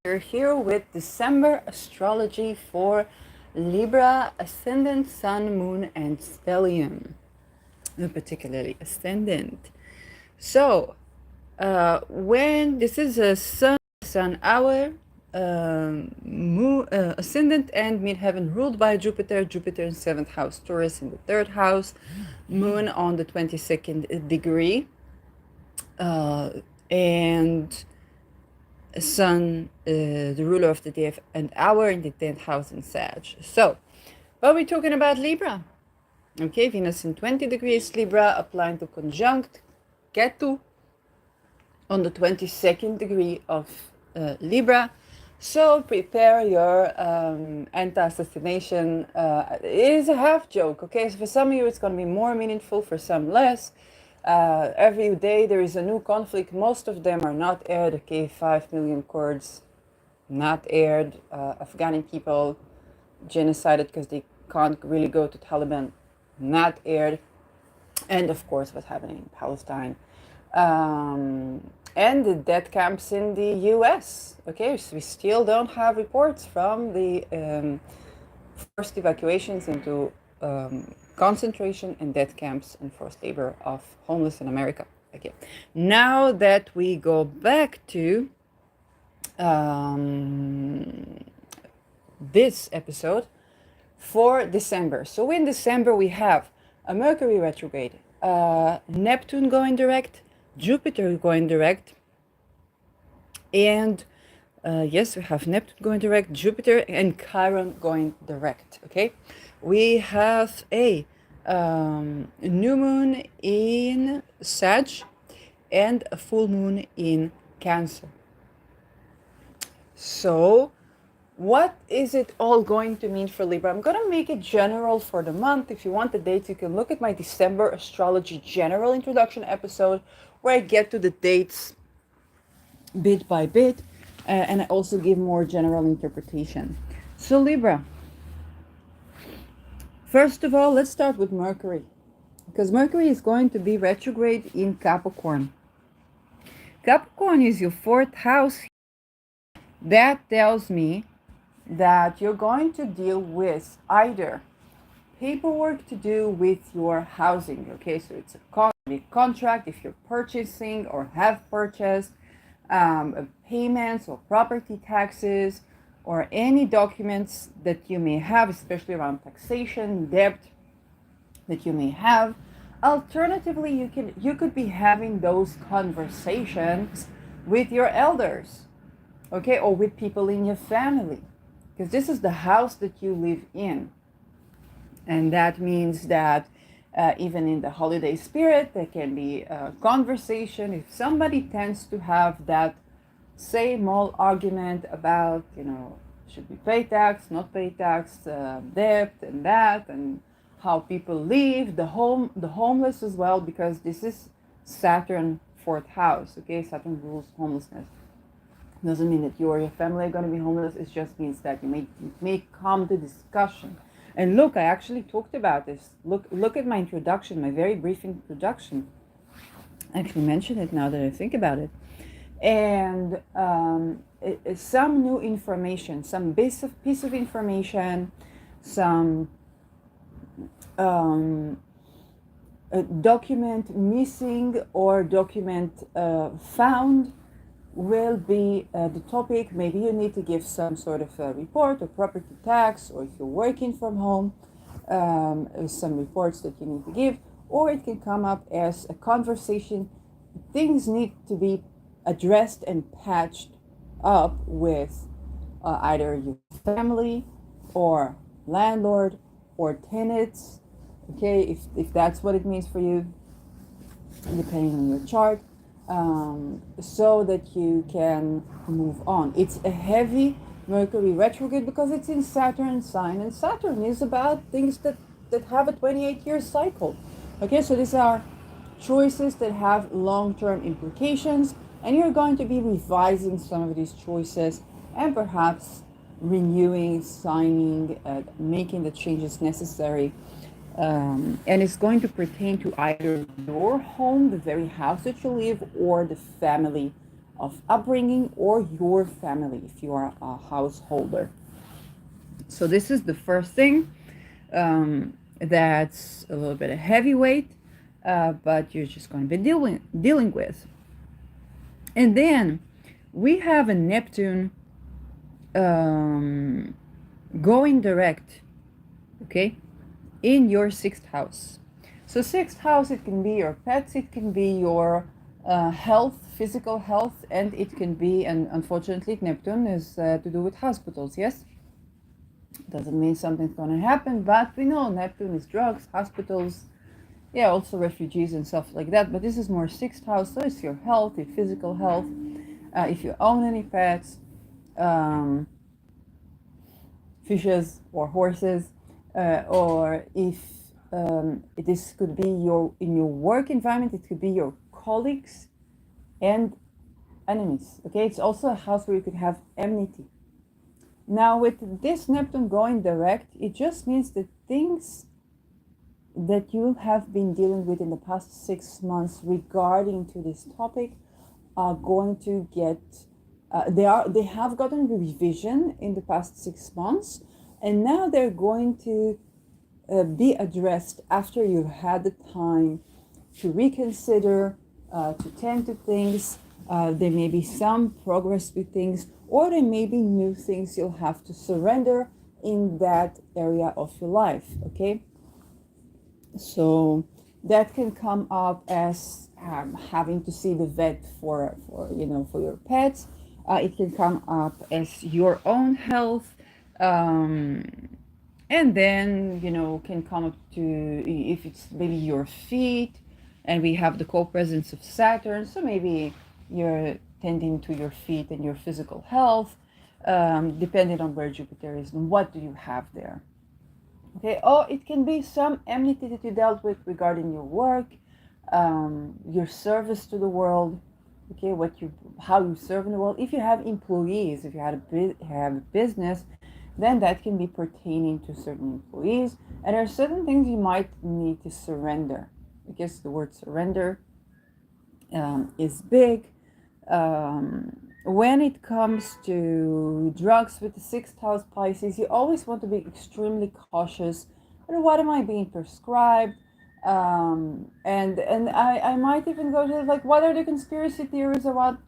We're here with December astrology for Libra, Ascendant, Sun, Moon, and Stellium, particularly Ascendant. So, when this is a Sun hour, moon, Ascendant and Midheaven ruled by Jupiter, Jupiter in 7th house, Taurus in the 3rd house, Moon on the 22nd degree, and Sun, the ruler of the day and hour in the 10th house in Sag. So, what are we talking about Libra? Okay, Venus in 20 degrees Libra, applying to conjunct Ketu on the 22nd degree of Libra. So prepare your anti-assassination. It is a half joke, okay? So for some of you, it's going to be more meaningful, for some less. Every day there is a new conflict. Most of them are not aired, okay? 5 million Kurds not aired. Afghani people genocided because they can't really go to Taliban, not aired. And of course, what's happening in Palestine. And the death camps in the US. Okay, so we still don't have reports from the forced evacuations into concentration and death camps and forced labor of homeless in America. Okay, now that we go back to this episode for December. So in December we have a Mercury retrograde, Neptune going direct, Jupiter going direct, and yes, we have Neptune going direct, Jupiter and Chiron going direct. Okay, we have a new moon in Sag and a full moon in Cancer. So what is it all going to mean for Libra? I'm going to make it general for the month. If you want the dates, you can look at my December astrology general introduction episode where I get to the dates bit by bit, and I also give more general interpretation. So Libra, first of all, let's start with Mercury, because Mercury is going to be retrograde in Capricorn. Capricorn is your 4th house. That tells me that you're going to deal with either paperwork to do with your housing. Okay, so it's a contract if you're purchasing or have purchased, payments or property taxes, or any documents that you may have, especially around taxation, debt that you may have. Alternatively, you could be having those conversations with your elders, okay, or with people in your family, because this is the house that you live in. And that means that even in the holiday spirit, there can be a conversation. If somebody tends to have that same old argument about, should we pay tax, not pay tax, debt and that, and how people live, the homeless as well, because this is Saturn 4th house, okay? Saturn rules homelessness. Doesn't mean that you or your family are going to be homeless. It just means that you may come to discussion. And look, I actually talked about this. Look at my introduction, my very brief introduction. I actually mentioned it now that I think about it. And some new information, some piece of information, some document missing or document found will be the topic. Maybe you need to give some sort of a report or property tax, or if you're working from home, some reports that you need to give, or it can come up as a conversation. Things need to be addressed and patched up with either your family or landlord or tenants, okay, if that's what it means for you, depending on your chart. So that you can move on. It's a heavy Mercury retrograde because it's in Saturn sign, and Saturn is about things that have a 28-year cycle. Okay, so these are choices that have long-term implications, and you're going to be revising some of these choices and perhaps renewing, signing, making the changes necessary. And it's going to pertain to either your home, the very house that you live, or the family of upbringing or your family if you are a householder. So this is the first thing, that's a little bit of heavyweight, but you're just going to be dealing with. And then we have a Neptune um, going direct, okay, in your sixth house. So sixth house, it can be your pets, it can be your health, physical health, and it can be, and unfortunately Neptune is to do with hospitals, yes? Doesn't mean something's going to happen, but we know Neptune is drugs, hospitals, yeah, also refugees and stuff like that. But this is more sixth house, so it's your health, your physical health. If you own any pets, um, fishes or horses, or if this could be your in your work environment, it could be your colleagues and enemies. Okay, it's also a house where you could have enmity. Now, with this Neptune going direct, it just means that things that you have been dealing with in the past 6 months regarding to this topic are going to get they have gotten revision in the past 6 months, and now they're going to be addressed after you've had the time to reconsider, to tend to things. There may be some progress with things, or there may be new things you'll have to surrender in that area of your life. Okay, so that can come up as having to see the vet for your pets. It can come up as your own health, um, and then can come up to if it's maybe your feet, and we have the co-presence of Saturn. So maybe you're tending to your feet and your physical health, depending on where Jupiter is and what do you have there. Okay, or it can be some enmity that you dealt with regarding your work, your service to the world. Okay, how you serve in the world. If you have employees, if you have a business, then that can be pertaining to certain employees. And there are certain things you might need to surrender, because the word surrender is big. When it comes to drugs with the sixth house Pisces, you always want to be extremely cautious. What am I being prescribed? And I might even go to like, what are the conspiracy theories around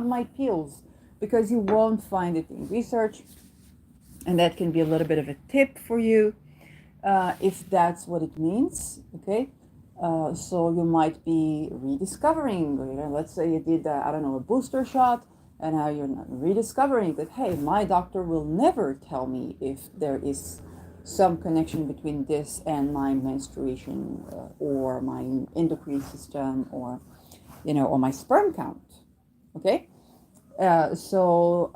my pills? Because you won't find it in research, and that can be a little bit of a tip for you, if that's what it means. Okay. So you might be rediscovering, let's say you did, a booster shot, and now you're rediscovering that, hey, my doctor will never tell me if there is some connection between this and my menstruation, or my endocrine system, or my sperm count. Okay. So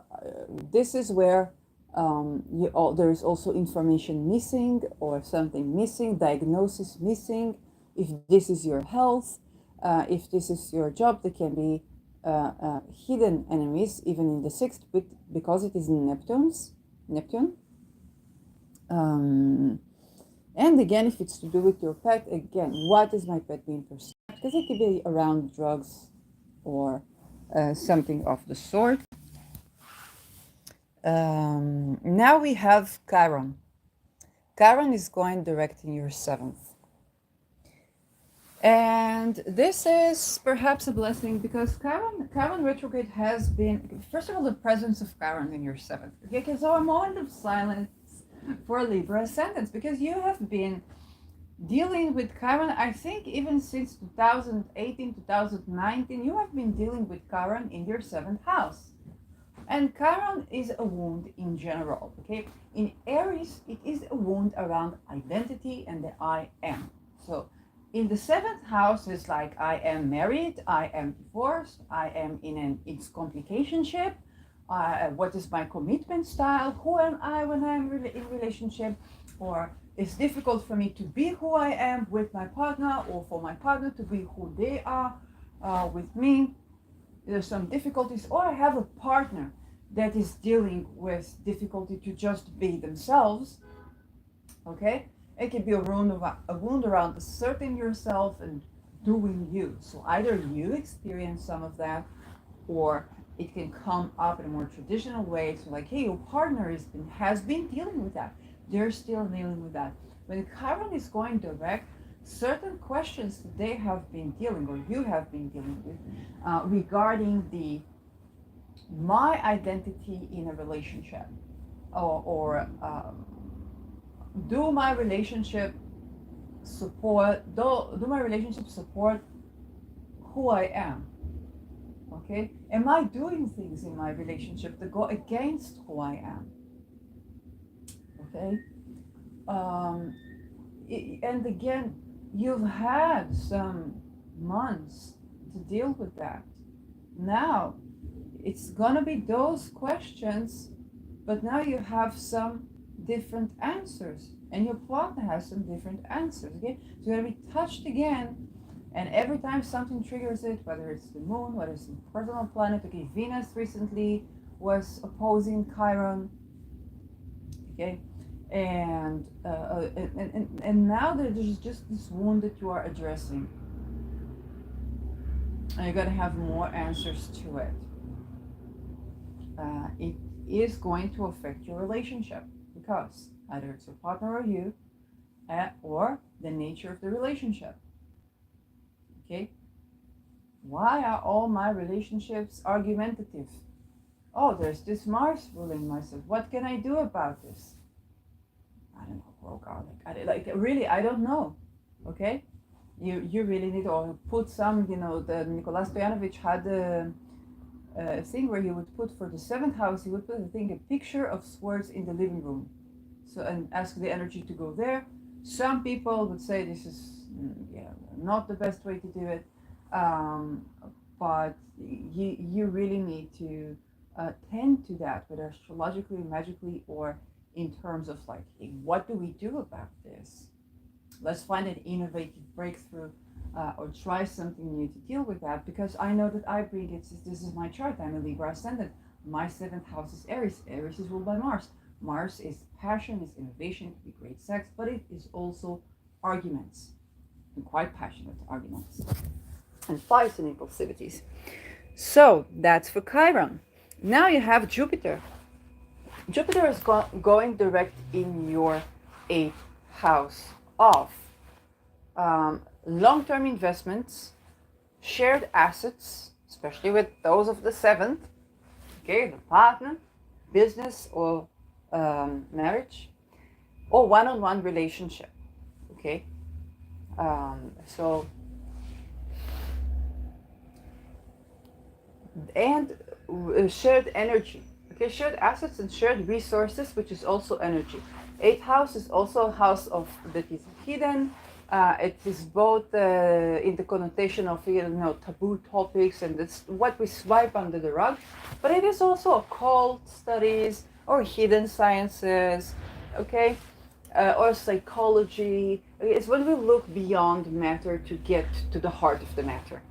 this is where there is also information missing, or something missing, diagnosis missing. If this is your health, if this is your job, there can be hidden enemies, even in the sixth, because it is Neptune. And again, if it's to do with your pet, again, what is my pet being perceived? Because it could be around drugs or something of the sort. Now we have Chiron. Chiron is going direct in your seventh. And this is perhaps a blessing, because Chiron retrograde has been, first of all, the presence of Chiron in your seventh. Okay, so a moment of silence for Libra ascendants, because you have been dealing with Chiron, I think even since 2018, 2019, you have been dealing with Chiron in your seventh house. And Chiron is a wound in general, okay? In Aries, it is a wound around identity and the I am. So in the seventh house is like, I am married, I am divorced, I am in complicationship. What is my commitment style? Who am I when I'm in relationship? Or it's difficult for me to be who I am with my partner, or for my partner to be who they are with me. There's some difficulties, or I have a partner that is dealing with difficulty to just be themselves. Okay, it can be a wound around asserting yourself and doing you. So either you experience some of that, or it can come up in a more traditional way. So like, hey, your partner has been dealing with that. They're still dealing with that. When Chiron is going direct, certain questions that they have been dealing or you have been dealing with regarding my identity in a relationship, or do my relationship do my relationship support who I am? Okay, am I doing things in my relationship that go against who I am? Okay, um, and again, you've had some months to deal with that. Now it's gonna be those questions, but now you have some different answers, and your partner has some different answers. Okay, so you're gonna be touched again, and every time something triggers it, whether it's the moon, whether it's a personal planet. Okay, Venus recently was opposing Chiron. Okay, and now there's just this wound that you are addressing, and you're gonna have more answers to it. It is going to affect your relationship because either it's your partner or you, or the nature of the relationship. Okay, why are all my relationships argumentative? Oh, there's this Mars ruling myself. What can I do about this? I don't know. Oh God, really, I don't know. Okay, you really need to put some. The Nicolas Stoyanovich had a thing where he would put for the seventh house. He would put a picture of swords in the living room, so, and ask the energy to go there. Some people would say this is not the best way to do it, but you really need to tend to that, whether astrologically, magically, or in terms of like, hey, what do we do about this? Let's find an innovative breakthrough, or try something new to deal with that, because I know that I bring it. This is my chart. I'm a Libra ascendant. My seventh house is Aries. Aries is ruled by Mars. Mars is passion, is innovation, it could be great sex, but it is also arguments, and quite passionate arguments, and fights and impulsivities. So that's for Chiron. Now you have Jupiter. Jupiter is going direct in your 8th house of long-term investments, shared assets, especially with those of the 7th, okay, the partner, business, or marriage, or one-on-one relationship, okay? And shared energy, okay, shared assets and shared resources, which is also energy. 8th house is also a house of that is hidden. It is both in the connotation of taboo topics, and it's what we swipe under the rug, but it is also occult studies or hidden sciences, okay, or psychology. It's when we look beyond matter to get to the heart of the matter.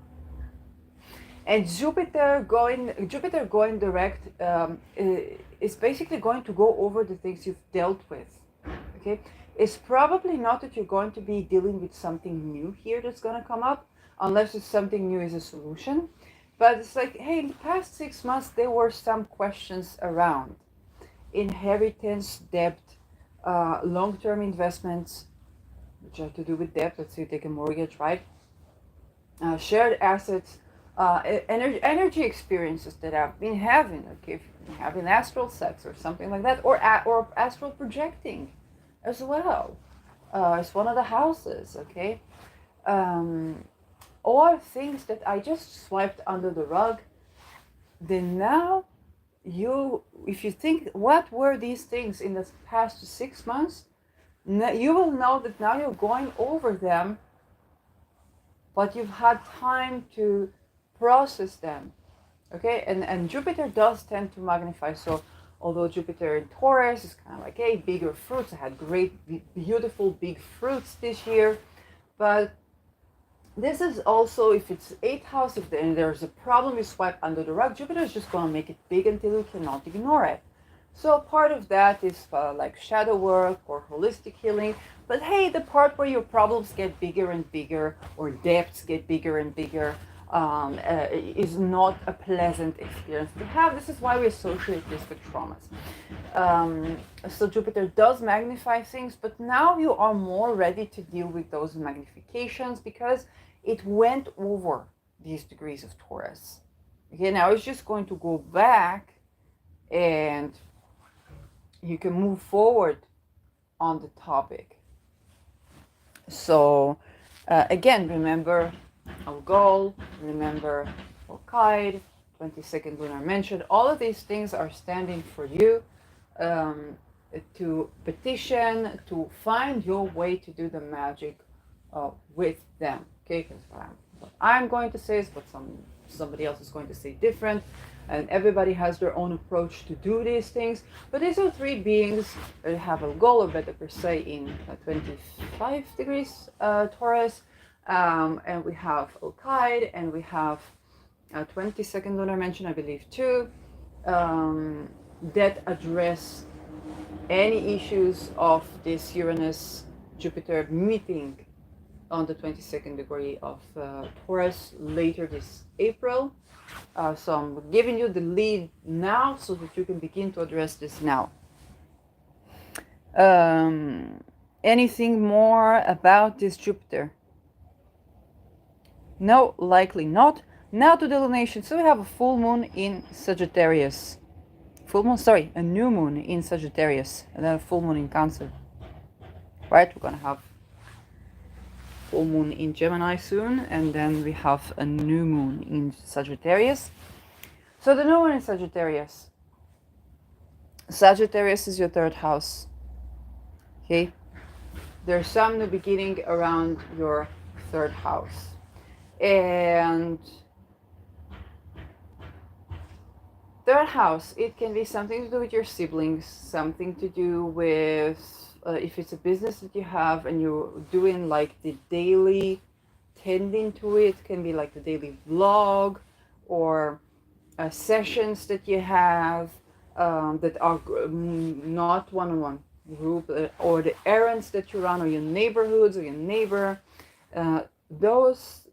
And Jupiter going direct is basically going to go over the things you've dealt with. Okay, it's probably not that you're going to be dealing with something new here that's going to come up, unless it's something new is a solution. But it's like, hey, in the past 6 months there were some questions around inheritance, debt, long-term investments, which have to do with debt. Let's say you take a mortgage, right? Shared assets. Energy experiences that I've been having, like if you're having astral sex or something like that, or astral projecting as well. It's one of the houses, okay? Or things that I just swiped under the rug. Then now, if you think, what were these things in the past 6 months? You will know that now you're going over them, but you've had time to process them, okay? And Jupiter does tend to magnify. So although Jupiter in Taurus is kind of like, hey, bigger fruits, I had great, beautiful, big fruits this year, but this is also, if it's 8th house, if there's a problem you swipe under the rug, Jupiter is just going to make it big until you cannot ignore it. So part of that is like shadow work or holistic healing. But hey, the part where your problems get bigger and bigger, or debts get bigger and bigger, is not a pleasant experience to have. This is why we associate this with traumas. So Jupiter does magnify things, but now you are more ready to deal with those magnifications because it went over these degrees of Taurus. Okay, now it's just going to go back and you can move forward on the topic. So again, remember our goal, remember our guide, 22nd lunar mention. All of these things are standing for you to petition, to find your way to do the magic with them. Okay, because what I'm going to say is what somebody else is going to say different, and everybody has their own approach to do these things. But these are three beings that have a goal, or better per se, in 25 degrees Taurus, and we have Al-Qaeda, and we have 22nd lunar mention, I believe, too, that address any issues of this Uranus-Jupiter meeting on the 22nd degree of Taurus later this April. So I'm giving you the lead now so that you can begin to address this now. Anything more about this Jupiter? No, likely not. Now to the lunation. So we have a full moon in Sagittarius. A new moon in Sagittarius, and then a full moon in Cancer. Right, we're gonna have full moon in Gemini soon, and then we have a new moon in Sagittarius. So the new moon in Sagittarius. Sagittarius is your third house. Okay, there's some new beginning around your third house, and third house, it can be something to do with your siblings, something to do with if it's a business that you have and you're doing like the daily tending to it, can be like the daily vlog or sessions that you have that are not one-on-one group, or the errands that you run, or your neighborhoods, or your neighbor. Those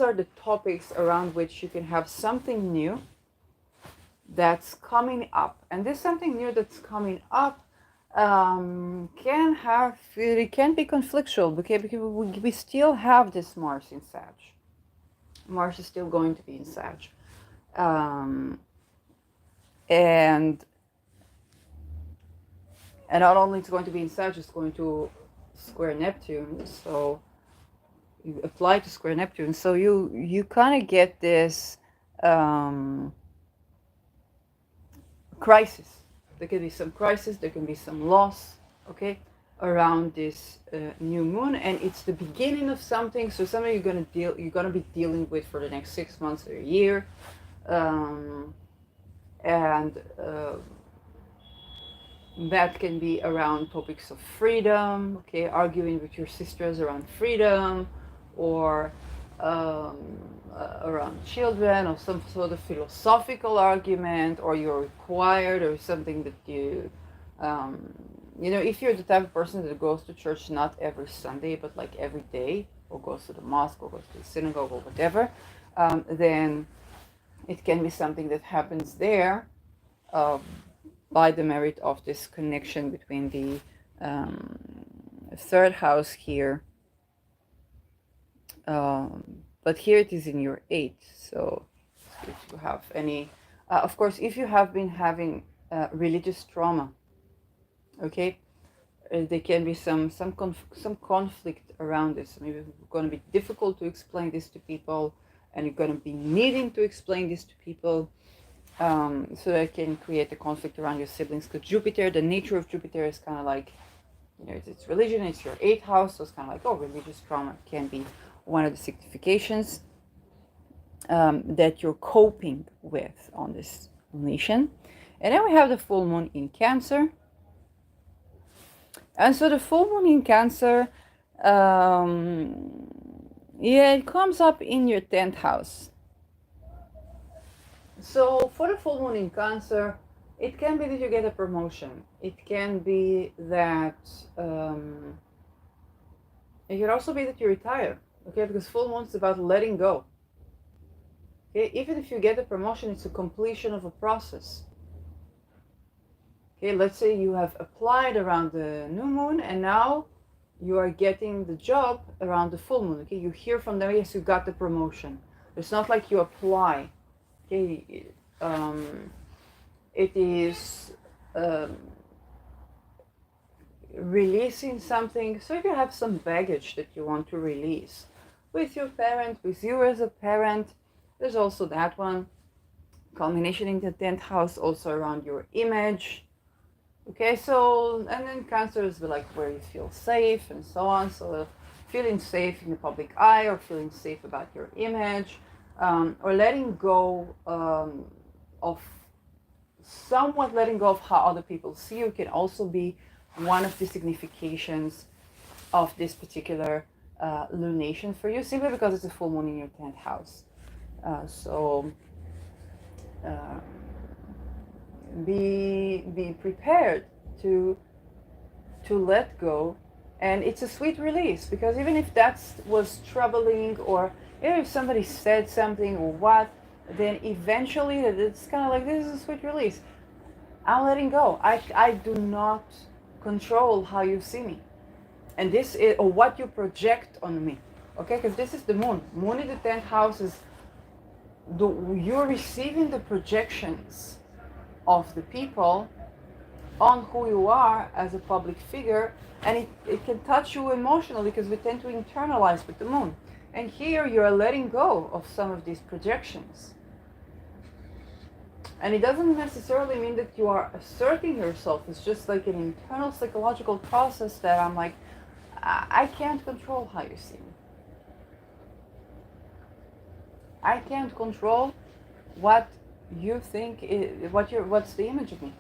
are the topics around which you can have something new that's coming up. And this something new that's coming up can be conflictual, because we still have this Mars in Sag. Mars is still going to be in Sag. And not only it's going to be in Sag, it's going to square Neptune. So you apply to square Neptune. So you kind of get this crisis. There can be some crisis, there can be some loss, okay, around this new moon, and it's the beginning of something. So something you're gonna be dealing with for the next 6 months or a year, and that can be around topics of freedom, okay, arguing with your sisters around freedom, or around children, or some sort of philosophical argument, or you're required, or something that you if you're the type of person that goes to church not every Sunday but like every day, or goes to the mosque, or goes to the synagogue, or whatever, then it can be something that happens there by the merit of this connection between the third house here. But here it is in your 8th. So if you have any, of course, if you have been having religious trauma, okay, there can be some conflict around this. Maybe it's going to be difficult to explain this to people, and you're going to be needing to explain this to people, so that can create a conflict around your siblings. Because Jupiter, the nature of Jupiter is kind of like, it's religion, it's your 8th house, so it's kind of like, religious trauma can be one of the significations that you're coping with on this nation. And then we have the full moon in Cancer. And so the full moon in Cancer, it comes up in your 10th house. So for the full moon in Cancer, it can be that you get a promotion. It can be that, it can also be that you retire. Okay, because full moon is about letting go. Okay, even if you get a promotion, it's a completion of a process. Okay, let's say you have applied around the new moon and now you are getting the job around the full moon. Okay, you hear from them, yes, you got the promotion. It's not like you apply. Okay, it is releasing something. So if you have some baggage that you want to release with your parent, with you as a parent, there's also that one. Culmination in the 10th house, also around your image. Okay, so, and then Cancer is like where you feel safe and so on. So feeling safe in the public eye, or feeling safe about your image, or letting go of, somewhat letting go of how other people see you can also be one of the significations of this particular lunation for you, simply because it's a full moon in your 10th house. So be prepared to let go, and it's a sweet release, because even if that was troubling, or even if somebody said something or what, then eventually it's kind of like, this is a sweet release. I'm letting go. I do not control how you see me, and this is, or what you project on me. Okay, because this is the moon. Moon in the 10th house is you're receiving the projections of the people on who you are as a public figure, and it can touch you emotionally, because we tend to internalize with the moon. And here you're letting go of some of these projections. And it doesn't necessarily mean that you are asserting yourself. It's just like an internal psychological process that I'm like, I can't control how you see me. I can't control what you think is, what's the image of me.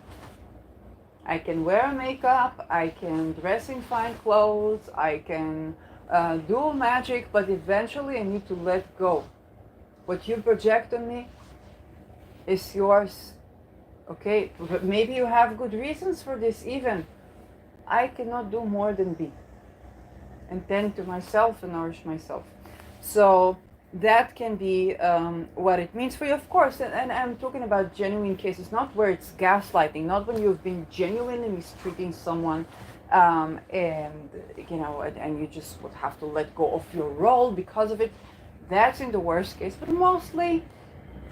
I can wear makeup, I can dress in fine clothes, I can do magic, but eventually I need to let go. What you project on me is yours. Okay, but maybe you have good reasons for this even. I cannot do more than be and tend to myself and nourish myself. So that can be what it means for you, of course. And I'm talking about genuine cases, not where it's gaslighting, not when you've been genuinely mistreating someone, and you know, and you just would have to let go of your role because of it. That's in the worst case. But mostly,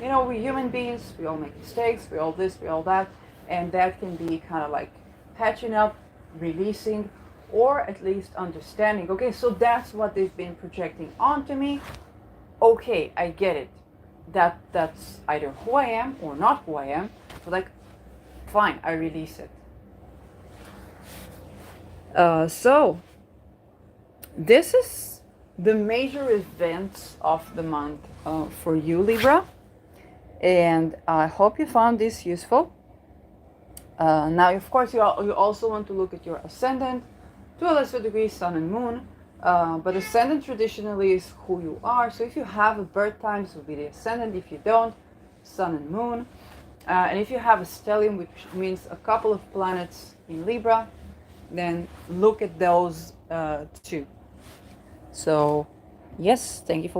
you know, we're human beings. We all make mistakes. We all this. We all that, and that can be kind of like patching up, releasing, or at least understanding. Okay, so that's what they've been projecting onto me. Okay, I get it. That's either who I am or not who I am. So like, fine, I release it. So this is the major events of the month for you, Libra, and I hope you found this useful. Now, of course, you also want to look at your ascendant, to a lesser degree, sun and moon. But ascendant traditionally is who you are. So if you have a birth time, this will be the ascendant. If you don't, sun and moon. And if you have a stellium, which means a couple of planets in Libra, then look at those too. So yes, thank you for